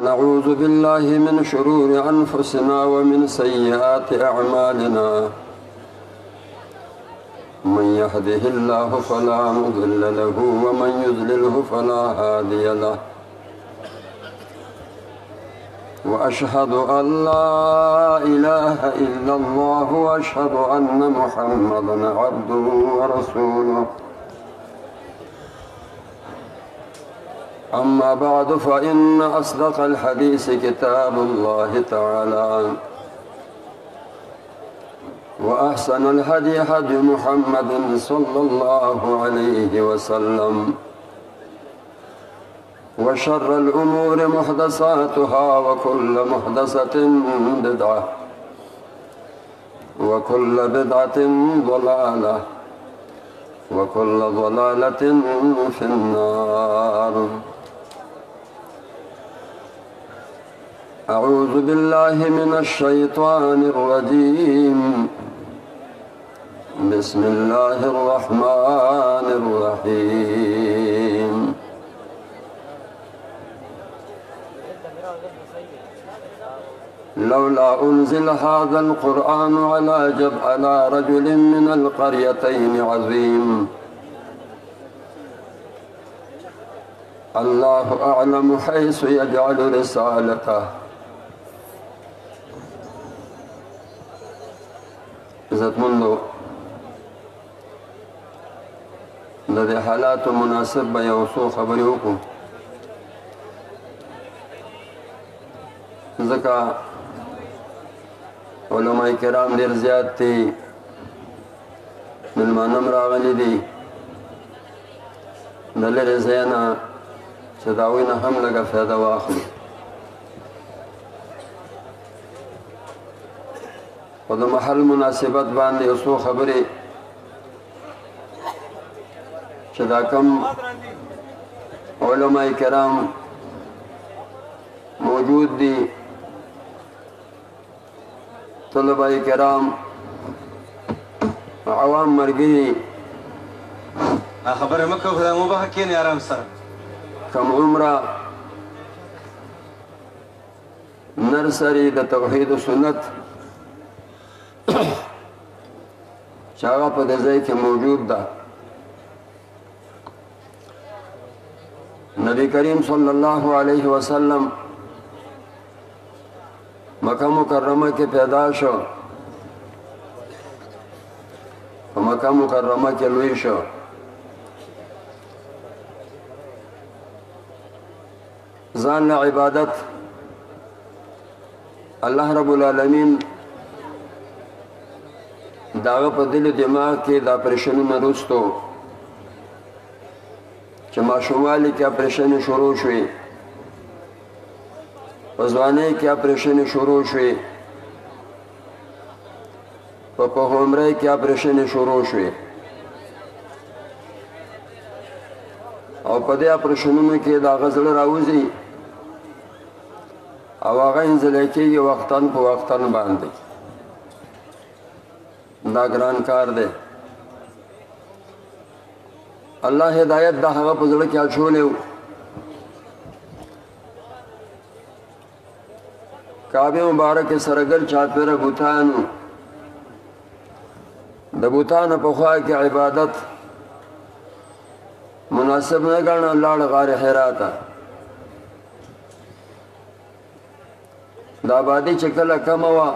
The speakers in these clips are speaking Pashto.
نعوذ بالله من شرور أنفسنا ومن سيئات أعمالنا من يهده الله فلا مضل له ومن يضلله فلا هادي له وأشهد أن لا إله إلا الله وأشهد أن محمدا عبده ورسوله أما بعد فإن أصدق الحديث كتاب الله تعالى وأحسن الهدي هدي محمد صلى الله عليه وسلم وشر الأمور محدثاتها وكل محدثة بدعة وكل بدعة ضلالة وكل ضلالة في النار. أعوذ بالله من الشيطان الرجيم. بسم الله الرحمن الرحيم. لولا أنزل هذا القرآن على رجل من القريتين عظيم. الله أعلم حيث يجعل رسالته. عزتمندو د دې حالاتو مناسب به یو څو خبرې وکړو، ځکه علماء کرام ډېر زیات دي، مېلمانه هم راغلي دي د لرې ځای نه چې د هغوی نه هم لږه فایده واخلي. خو د محل مناسبت باندې یو څو خبرې چې دا کم علماء کرام موجود دي، طلباء کرام، عوام مرګي، خبره مکه خدای مو به کینې آرام سره کم عمره نرسري د توحید و سنت چې هغه په دې ځای کې موجود ده. نبی کریم صلی الله علیه وسلم مکه مکرمه کې پیدا شو، په مکه مکرمه کې لوی شو. ځان له عبادت الله رب العالمین داغه په دل دماغ کې دا اپریشنونه وروستو چې ماشوموالي کې اپریشنې شروع شوې، په ځوانۍ کې اپریشنې شروع شوې، په پوهنمرۍ کې اپریشنې شروع شوې، او په دې اپریشنونو کې د هغه زړه راوځي او هغه انزلی کېږي وختن په وختن باندې. دا ګران کار دی. الله هدایت د هغه په زړه کې اچولی و. کعبه مبارکې سره ګرد چاپېره بوتان و. د بوتانو په خوا کې عبادت مناسب نه ګڼه، لاړ غار حرا ته. د آبادي چې کله کمه وه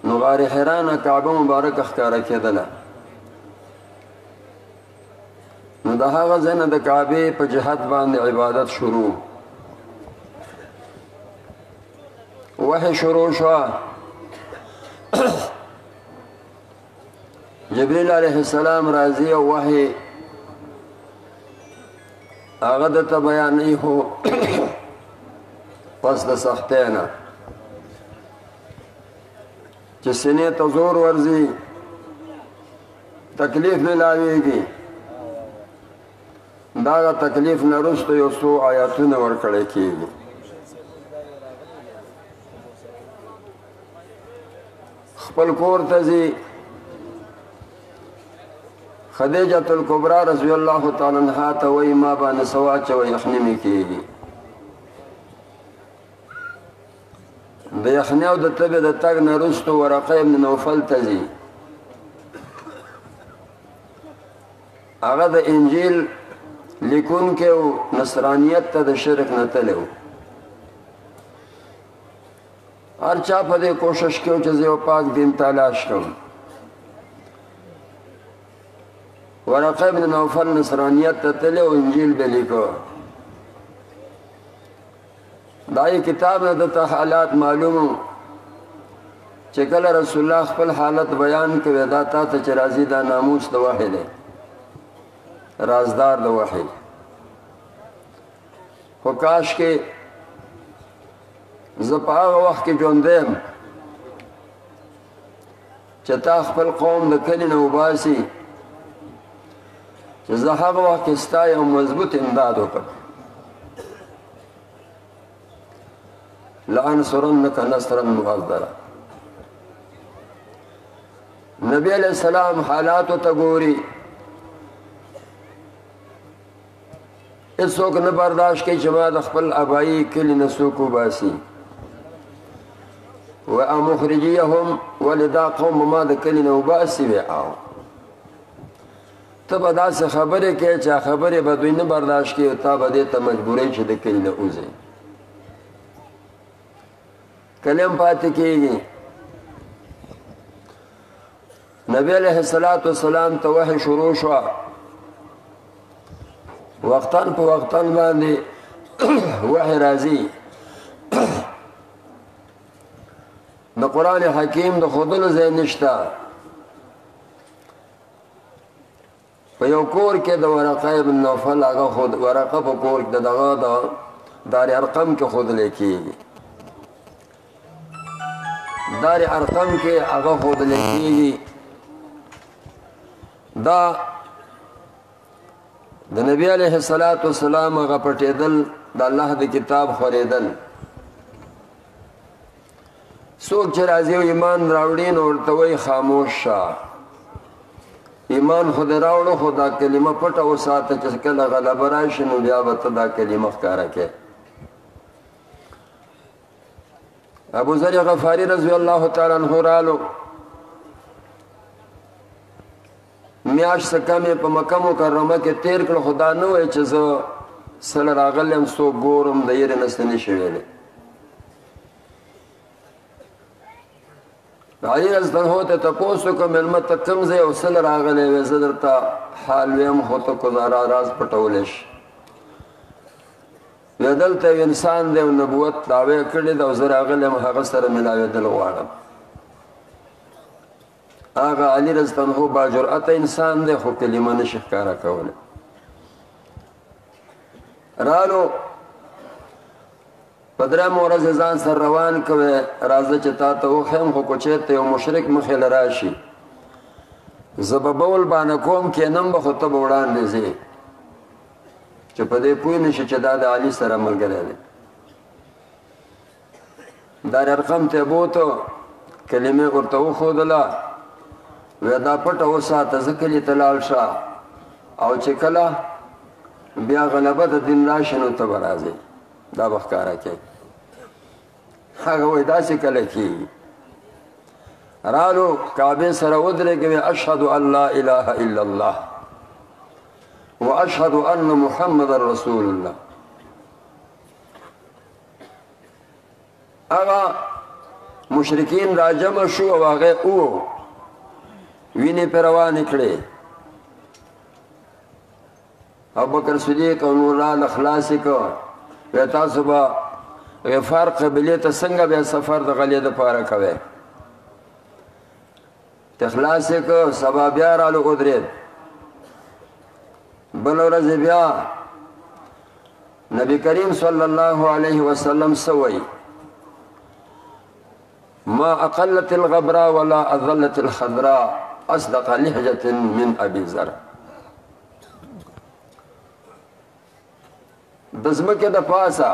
نو غار حرا نه کعبه مبارکه ښکاره کېدله. نو د هغه ځای نه د کعبې په جهت باندې عبادت شروع، وحی شروع شوه. جبریل علیه السلام راځي او وحی هغه درته بیانوي، خو پس د سختۍ نه چې سینې ته زور ورځي، تکلیف ملاویږي. دا هغه تکلیف نه وروسته یو څو آیاتونه ورکړی کېږي. خپل کور ته ځي، خدیجة الکبرى رضی الله تعالی عنها ته وایي ما باندې څه واچوه یخني مې کېږي. د یخنۍ او د تبې د تګ نه وروستو ورقه ابن نوفل ته ځي. هغه د انجیل لیکونکی و، نصرانیت ته د شرک نه تللی و. هر چا په دې کوشش کوي چې زه یو پاک دین تلاش کړم. ورقه ابن نوفل نصرانیت ته تللی و، انجیل به لیکو. دای کتاب نه دته حالات معلومو چې کله رسول الله خپل حالت بیان کوي دا تا ته چې راځي دا ناموس د وحی دی، رازدار د وحی. خو کاش کې زه په هغه وخت کې ژوندی یم چې تا خپل قوم د کلي نه وباسي، چې زه هغه وخت کې ستا یو مضبوط امداد وکړم. لانصرنک نصرا مؤزرا. نبی علیہ السلام حالاتو ته ګوري، هېڅوک نه برداشت کوي چې ما د خپل ابایي کلي نه څوک وباسي. و امخرجیهم، ولې دا قوم ما د کلي نه وباسي وی او ته به داسې خبرې کوې چې خبرې به دوی نه برداشت کوي او تا به دې ته مجبوری چې د کلي نه وځې. کلم پاتې کېږي. نبی علیہ السلام ته وحی شروع شوه، وقتاً په وقتاً باندې وحی راځي. د قرآن حکیم د ښودلو ځای نشته. په یو کور کې د ورقه ابن نوفل هغه ورقه په کور کې دغه د دار ارقم کې ښودلی کېږي. دار ارقم کې هغه ښودلی کېږي. دا د نبی علیه السلام هغه پټېدل، د الله د کتاب خورېدل. څوک چې راځي او ایمان راوړي نو ورته وایي خاموش شه، ایمان خو دې راوړو خو دا کلمه پټه وساته چې کله غلبه راشي نو بیا به ته دا کلمه ښکاره کوې. ابو ذر غفاری رضی الله تعالی عنہ رالو، میاشت څه کمې په مکه مکرمه کې تیر کړ، خو دا نه وایي چې زه سله راغلی یم څوک ګورم د یېرې نه څه نشي ویلی. علي رضی الله عنه ته تپوس وکړه مېلمه ته کوم ځای او سله راغلی وې؟ زه درته حال ویم خو ته کو راز پټولی شي. وی دلته یو انسان دی او نبوت دعوی کړې ده او زه راغلی یم هغه سره ملاوېدل غواړم. هغه علي رضی الله عنه باجرأته انسان دی خو کلمه نشي ښکاره کولی. رالو په درېیمه ورځ ځان سره روان کوې، راځه چې تا ته وښیم خو کوچې ته یو مشرک مخې له راشي، زه به بول باندې کوم کښېنم به خو ته به وړاندې ځې چې په دې پوه نه شي چې دا د علي سره ملګری دی. دار ارقم ته بوته، کلمې ورته وښودله، وی دا پټه وساته، زه کلي ته لاړ شه او چې کله بیا غلبه د دین راشي نو ته به راځې، دا به ښکاره کوې. هغه وایي داسې کله کېږي. رالو کعبې سره ودرېږي، وی اشهد ان لا اله الا الله واشهد ان محمد رسول الله. هغه مشرکین راجمع شو او هغه وینې پرې روانې کړې. ابوبکر صدیق او نور الله خلاصې کړ. وی تاسو به غفار قبیلې ته څنګه بیا سفر د غلې دپاره کوئ؟ ته خلاصې کړ. سبا بیا رالو ودرېد. بل ورځ بیا نبی کریم صلی الله علیه وسلم څه وایي؟ ما اقلت الغبراء ولا اذلت الخضراء اصدق لهجة من ابي ذر. د ځمکې د پاسه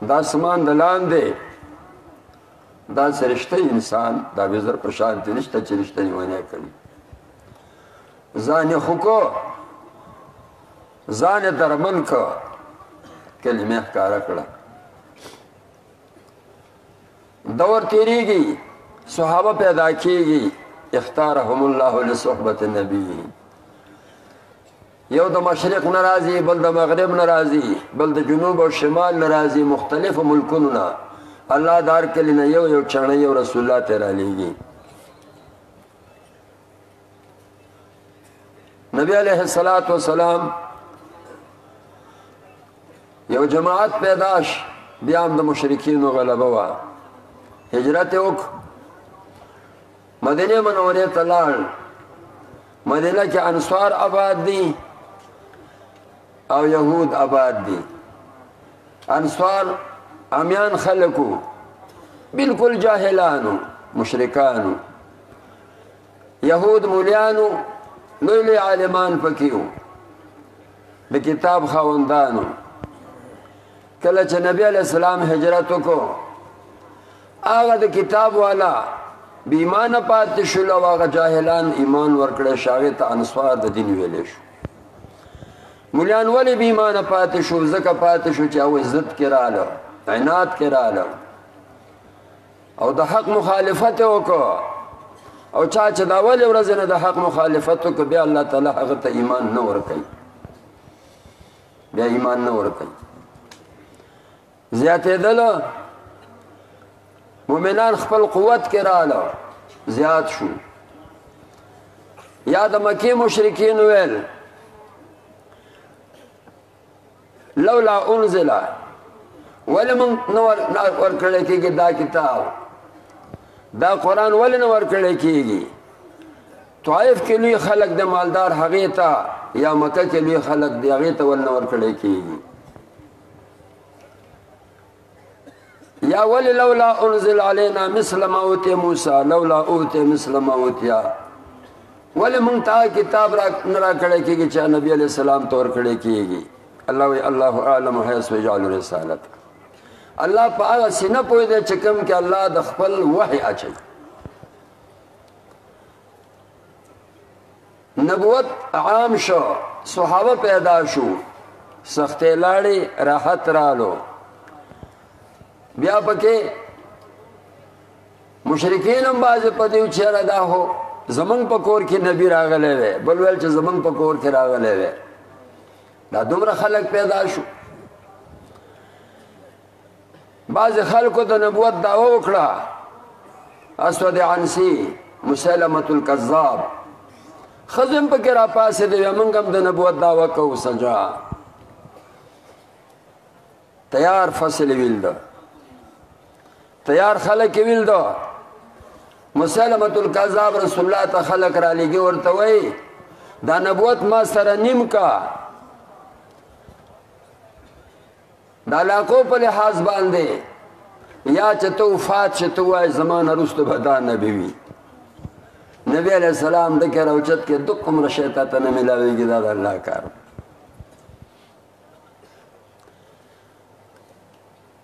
د اسمان د لاندې داسې رښتینی انسان د ابي ذر په شانتې نشته چې رښتینی ونه کړي. ځان یې خو کو، ځان یې درمن کو، کلمې ښکاره کړه. دور تیریږي صحابه پیدا کیږي اختارهم الله لصحبت النبي یو د مشرق ناراضي بل د مغرب ناراضي بل د جنوب او شمال ناراضي مختلف ملکونو الله دار کلینا یو چانه یو رسول الله تعالی لېږي نبی علیہ الصلوۃ والسلام یو جماعت پیداش بیا هم د مشرکینو غلبه وا هجرت وک مدینه منورې ته لاړ مدینه کې انصار آباد دي او یهود آباد دي انصار امیان خلقو بالکل جاهلانو مشرکانو یهود مولیانو لوی لوی عالمان پکیو د کتاب خاوندانو کله چې نبی علیہ السلام هجرت وکړو هغه د کتاب والا بې ایمانه پاتې شول او هغه جاهلان ایمان ورکړی شو هغې ته انصار د دین ویلی شو مولیان ولې بې ایمانه پاتې شو ځکه پاتې شو چې هغوی ضد کې راغله عناد کې راغله او د حق مخالفت یې وکړو او چا چې دا ولې ورځې نه د حق مخالفت وکړو بیا الله تعالی هغه ته ایمان نه ورکوي بیا ایمان نه ورکوي زیاتېدله مؤمنان خپل قوت کې راغله زیات شو یا د مکې مشرکین ویل لولا انزل ولې موږ نه ورکړی کېږي دا کتاب دا قرآن ولې نه ورکړی کېږي طائف کې لوی خلک د مالدار هغې ته یا مکه کې لوی خلک دی هغې ته ولې نه ورکړی کېږي یا ولی لولا انزل علینا مثل ما اوتی موسی لولا اوتی مثل ما اوتیا ولی مونږ ته کتاب نه راکړی کېږي چې نبی علیہ السلام ته ورکړی کېږي الله وی الله اعلم حیث یجعل رسالت الله په هغه سینه پوه دی چې کوم کې الله د خپل وحی اچوي نبوت عام شو صحابه پیدا شو سختې لاړې راحت رالو بیا پکې مشرکین هم بعضې په دې چېره دا هو زمونږ په کور کې نبي راغلی وی بل ویل چې زمونږ په کور کې راغلی وی دا دومره خلک پیدا شو بعضې خلکو د نبوت دعوه وکړه اسود عنسی مسلمة الکذاب ښځې هم پکې راپاڅېدې وی موږ هم د نبوت دعوه کوو سجا تیار فصل ویل ده تیار خلق ویل دو مسلمة الکذاب رسول الله ته خلق را لګي ورته وای دا نبوت ما سره نیم کا دا علاقو په لحاظ باندې یا چې تو وفات چې تو وای زمانه رسته به دا نبی وي نبی علیہ السلام د کې راوچت کې دک عمر شیطان ته نه ملاویږي دا د الله کار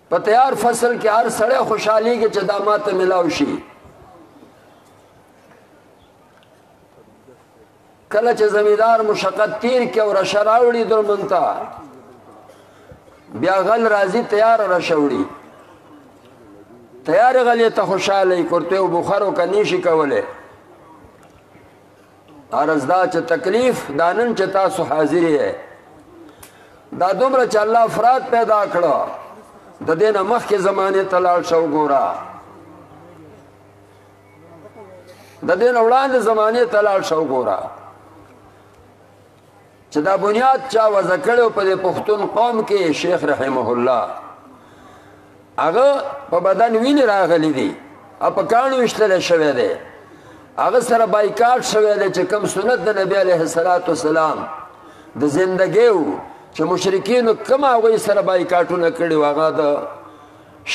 په تیار فصل کې هر سړی خوشحالي کې چې دا ماته ملاو شي کله چې زمیندار مشقت تیر کې او رشه راوړي درمن ته بیا غل راځي تیار رشه وړي تیار غلې ته خوشحاله کرته او بخارو کا نیشي کوله ارزدا چې تکلیف دانن چې تاسو حاضر یې دا دومره چې الله افراد پیدا کړو د دې نه مخکې زمانه ته لاړ شو ګوره د دې نه وړاندې زمانه ته لاړ شو ګوره چې دا بنیاد چا وضع کړو په دې پښتون قوم کې شیخ رحمه الله هغه په بدن وینې راغلی دي او په کاڼو ویشتلی شوی دی هغه سره بایکاټ شوی دی چې کوم سنت د نبی علیه السلام د زندګۍ و چې مشرکینو کوم هغوی سره بایکاټونه کړي وو هغه د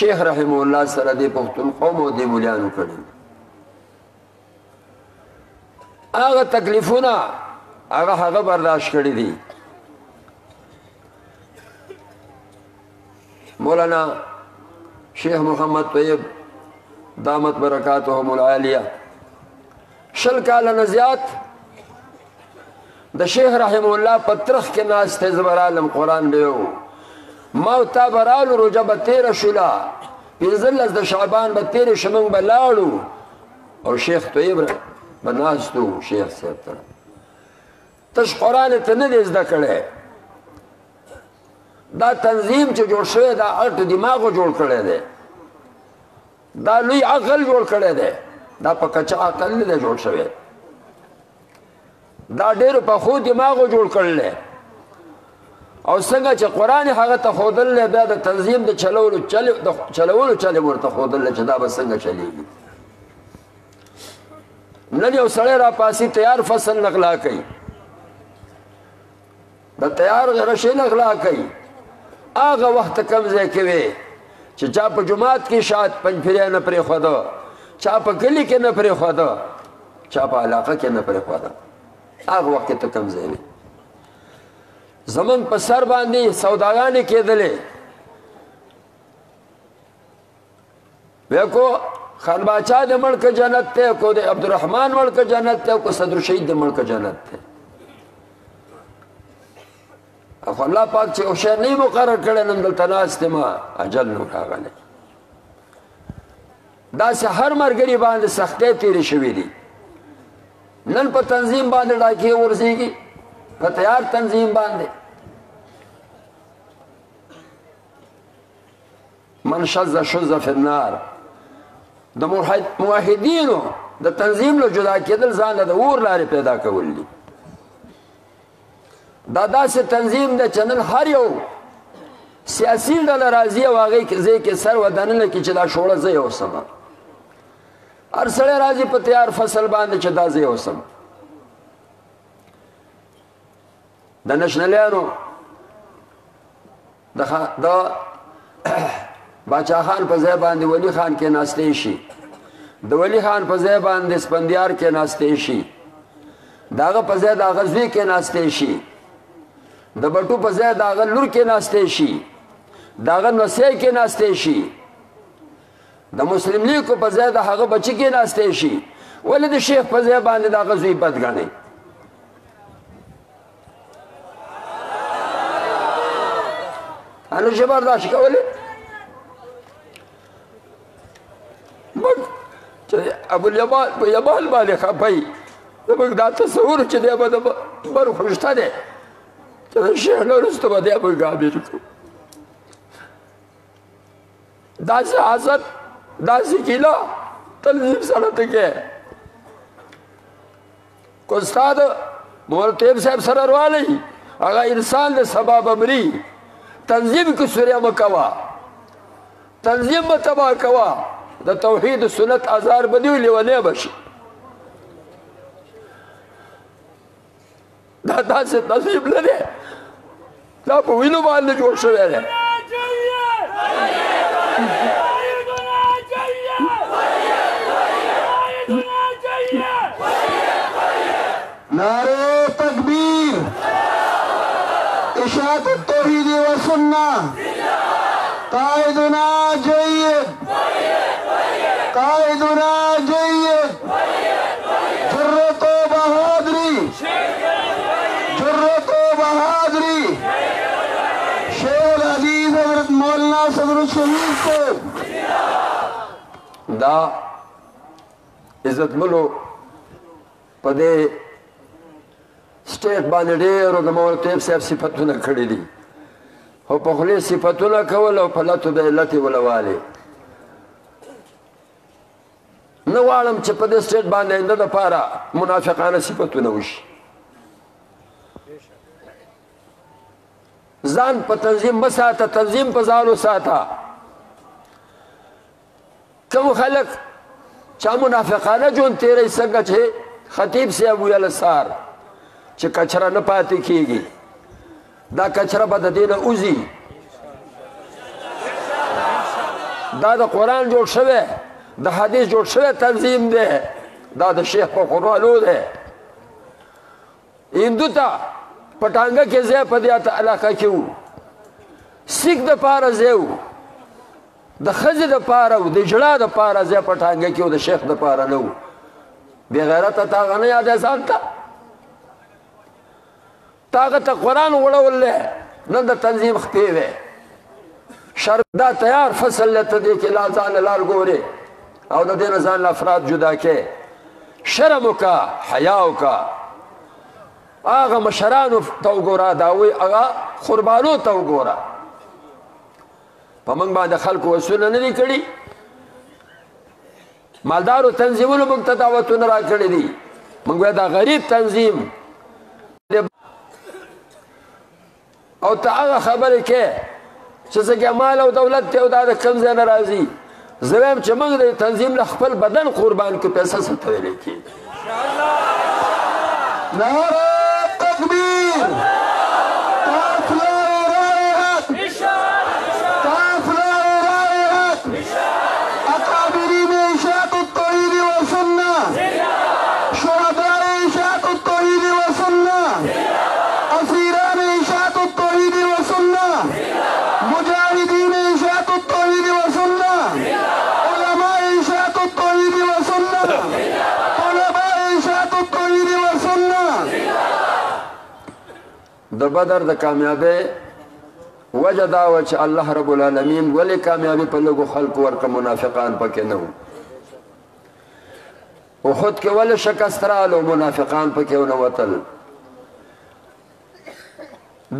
شیخ رحمه الله سره د پښتون قوم او د مولیانو کړي هغه تکلیفونه هغه برداشت کړي دي مولانا شیخ محمد طیب دامت برکاتهم العالیه شل کاله نه زیات د شیخ رحمه الله په ترخ کې ناست زبر عالم قرآن دیو ما تا برالو روجه به تیره شوله 15 د شعبان به تېرې شو موږ به لاړو او شیخ طیب به ناست و شیخ صاحب ته تش قرآن ته نه دی زده کړی دا تنظیم چې جوړ شوی دا اټ دماغو جوړ کړی دی دا لوی عقل جوړ کړی دی دا په کچا عقل نه دی جوړ شوی دا ډېرو پخو دماغو جوړ کړل دی او څنګه چې قرآن هغه ته ښودل دی بیا د تنظیم د چلولو چلې ورته ښودل دی چې دا به څنګه چلېږي نن یو سړی راپاسي تیار فصل نغلا کوي د تیار رشې نغلا کوي هغه وخت کم ځای کې وي چې چا په جومات کې شاید پنجپیری نه پرېښوده چا په کلي کې نه پرېښوده چا په علاقه کې نه پرېښوده هغه وخت کې ته کم ځای وي زمونږ په سر باندې سوداګانې کېدلې وی کو خان باچا د مړ که جنت دی کو د عبدالرحمن مړ که جنت دی کو صدرالشهید د مړ که جنت دی خو الله پاک چې یو شی نه مقرر کړی نن دلته ناست یم اجل نو راغلی داسې هر ملګري باندې سختۍ تېرې شوي دي نن په تنظیم باندې ډاکې ورځېږي په تیار تنظیم باندې من شذ شذ فی النار د موحدینو د تنظیم له جدا کېدل ځان له د اور لارې پیدا کول دي دا داسې تنظیم دی چې نن هر یو سیاسي ډله راځي او هغې ځای کې سر ودننه کړي چې دا شوړه زه یې اوسم هر سړی راځي په تیار فصل باندې چې دا زه یې اوسم د نشنلیانو د باچا خان په ځای باندې ولی خان کې ناستی شي د ولی خان په ځای باندې سپندیار کې ناستی شي د هغه په ځای د هغه زوی کې ناستی شي د بټو په ځای د هغه لور کې ناستی شي د هغه نوسی کې ناستی شي د مسلم لیګو په ځای د هغه بچي کې ناستی شي ولې د شیخ په ځای باندې د هغه زوی بد ګڼئ هنوز برداشت کولی ابوالیمان په یمان باندې خپئ زموږ دا تصور چې دی به د بر خوشته دی چې د شیخ نه وروسته به دی موږ امیر کړو داسې حسد داسې کینه تنظیم سره ته کې که ستا د مولطیب صاحب سره روانئ هغه انسان د سبا به مري تنظیم کې سوریه مه کوه تنظیم مه تباه کوه د توحید سنت ازار به دي لیونی به شي دا داسې تنظیم نه دی دا په وینو باندې جوړ شوی دی نعرہ تکبیر اشاعت التوحید والسنہ قائدنا جید قائدنا جید جرت و بہادری جرت و بہادری شیخ العزیز حضرت مولانا صدر الشہید کو دا عزت ملو په دې سټیټ باندې ډېرو د مولطیب صاحب صفتونه کړي دي خو په خولې صفتونه کول او په لتو د علت یې ولوالې نه غواړم چې په دې سټیټ باندې آینده دپاره منافقانه صفتونه وشي ځان په تنظیم مه ساته تنظیم په ځان وساته کوم خلک چا منافقانه ژوند تېروي څنګه چې خطیب صاحب ویله سار چې کچره نه پاتې کېږي دا کچره به د دې نه وځي دا د قرآن جوړ شوی د حدیث جوړ شوی تنظیم دی دا د شیخ په قرآنو دی هندو ته په ټانګه کې ځای په دې علاقه کې و سیک دپاره ځای و د ښځې دپاره و د ژړا دپاره ځای په ټانګه کې و د شیخ دپاره نه و بېغیرته تا هغه نه یادی ځان ته تا هغه ته قرآن وړولی نن د تنظیم خپې وی دا تیار فصل لته دی کې لا ځان لار ګورې او د دې نه ځان افراد جدا کې شرم وکړه حیا وکړه هغه مشرانو ته وګوره دا وایي هغه قربانو ته وګوره په موږ باندې خلکو وسونه نه دي کړي مالدارو تنظیمونو موږ ته دعوتونه را کړي دي موږ وایو دا غریب تنظیم او ته هغه خبرې کې چې څنګه مال او دولت ته او دا د کوم ځای نه راځي زه وایم چې موږ د تنظیم له خپل بدن قربان کړو پیسې څه ته ویلی کېږي نعره تکبیر قافله رایحت قافله رایحت اکابرین اشاعة التوحید والسنة شهداء اشاعة التوحید والسنة اسیران اشاعة التوحید والسنة مجاهدین اشاعة التوحید والسنة علماء اشاعة التوحید والسنة طلباء اشاعة التوحید والسنة د بدر د کامیابی وجه دا وه چې الله رب العالمین ولې کامیابي په لږو خلکو ورکړه منافقان پکې نه وو احد کې ولې شکست راغلو منافقان پکې ونوتل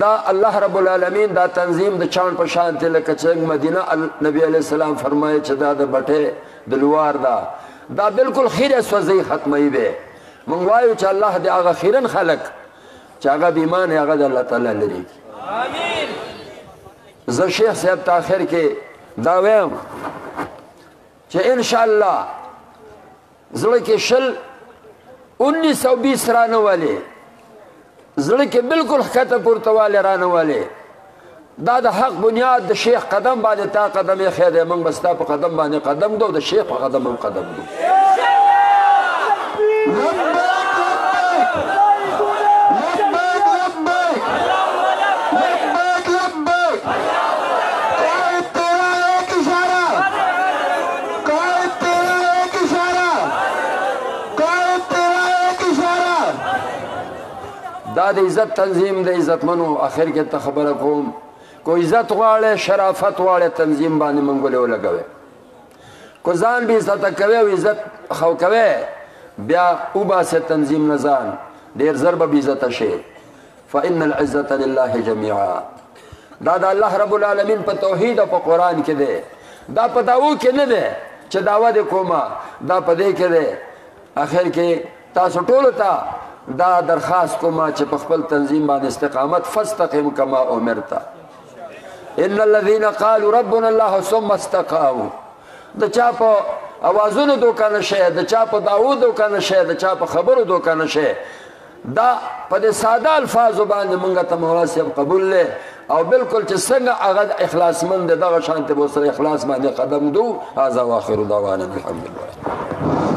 دا الله رب العالمین دا تنظیم د چاڼ په شان دی لکه چې مدینه نبی علیه السلام فرمایي چې دا د بټې د لوار دا بالکل خیره سوځي ختموي به موږ وایو چې الله دې هغه خیرن خلک چې هغه بې ایمانه هغه د الله تعالی لري آمین زه شیخ صاحب ته آخر کې دا وایم چې انشاءالله زړه کې 1920 رانه والي زړه کې بالکل ښکته پورته والی رانه والي دا د حق بنیاد د شیخ قدم باندې تا قدم یې ښی دی موږ به ستا په قدم باندې قدم دو د شیخ په قدم هم قدم دو دا د عزت تنظیم د عزتمنو آخر کې ته خبره کوم کو عزت غواړې شرافت غواړې تنظیم باندې موږ ولې ولګوې کو ځان بې عزته کوې او عزت خو کوې بیا وباسې تنظیم نه ځان ډېر زر به بې عزته شې فإن العزة لله جميعا دا د الله رب العالمین په توحید او په قرآن کې دی دا په دعوو کې نه دی چې دعوه دې کومه دا په دې کې دی آخر کې تاسو ټولو ته دا درخواست کومه چې په خپل تنظیم باندې استقامت فاستقم کما امرت ان الذين قالوا ربنا الله ثم استقاموا د چا په اوازونو دوکه نشئ د چا په دعوو دوکه نشئ د چا په خبرو دوکه نشئ دا په دې ساده الفاظو باندې موږ ته مولا صاحب قبول لې او بالکل چې څنګه هغه اخلاصمند دغه شانته به سره اخلاص باندې قدم دو هذا واخر دعوانا الحمد لله